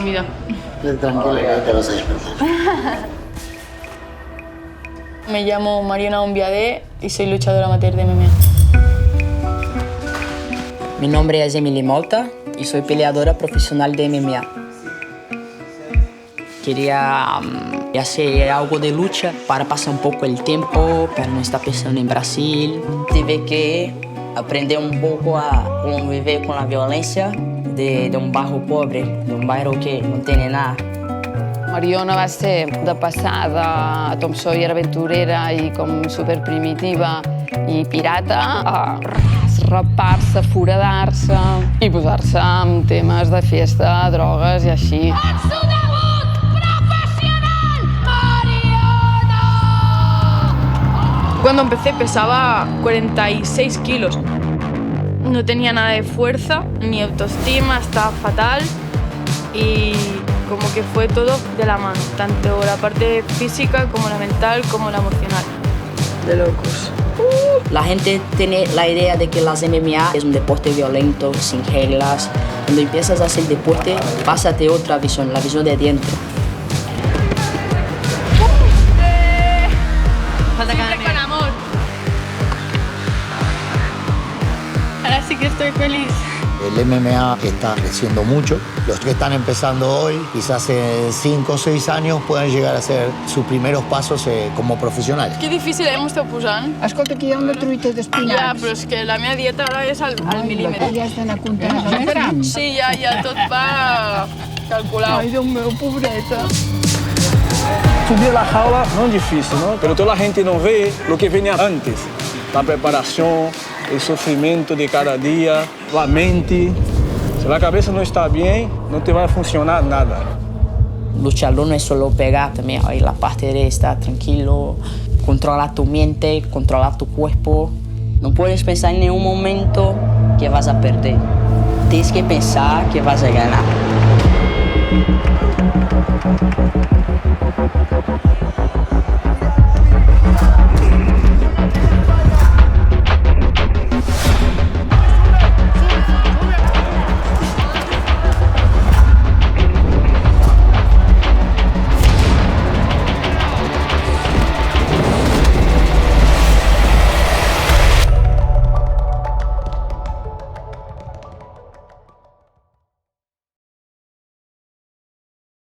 dormida. Tranquila, que te vas a despertar. Me llamo Mariona Ombiadé y soy luchadora amateur de MMA. Mi nombre es Emily Malta y soy peleadora profesional de MMA. Quería hacer algo de lucha para pasar un poco el tiempo, para no estar pensando en Brasil. Tuve que aprender un poco a convivir con la violencia de un barrio pobre, de un barrio que no tiene nada. Mariona va ser de passar de Tom Sawyer aventurera i com superprimitiva i pirata a rapar-se, foradar-se i posar-se en temes de fiesta, drogues i així. ¡En su debut profesional, Mariona! Cuando empecé pesaba 46 kilos. No tenía nada de fuerza, ni autoestima, estaba fatal y como que fue todo de la mano, tanto la parte física como la mental como la emocional. De locos. La gente tiene la idea de que las MMA es un deporte violento, sin reglas. Cuando empiezas a hacer deporte, pásate otra visión, la visión de dentro. Siempre con amor. Ahora sí que estoy feliz. El MMA está creciendo mucho. Los que están empezando hoy, quizás en 5 o 6 años, puedan llegar a hacer sus primeros pasos como profesionales. Que difícil m'ho esteu posant. Escolta, que hi ha una truita Ja, d'espinacs. però és que la meva dieta ara és al mil·límetre. Ja has d'anar comptant els grams. Sí, ja tot va calculat. Ai, Déu meu, pobreta. Subir la jaula no es difícil, ¿no? Pero toda la gente no ve lo que venía antes. La preparación, el sufrimiento de cada día, la mente. Si la cabeza no está bien, no te va a funcionar nada. Luchador no es solo pegar, también hay la parte de estar tranquilo, controlar tu mente, controlar tu cuerpo. No puedes pensar en ningún momento que vas a perder. Tienes que pensar que vas a ganar.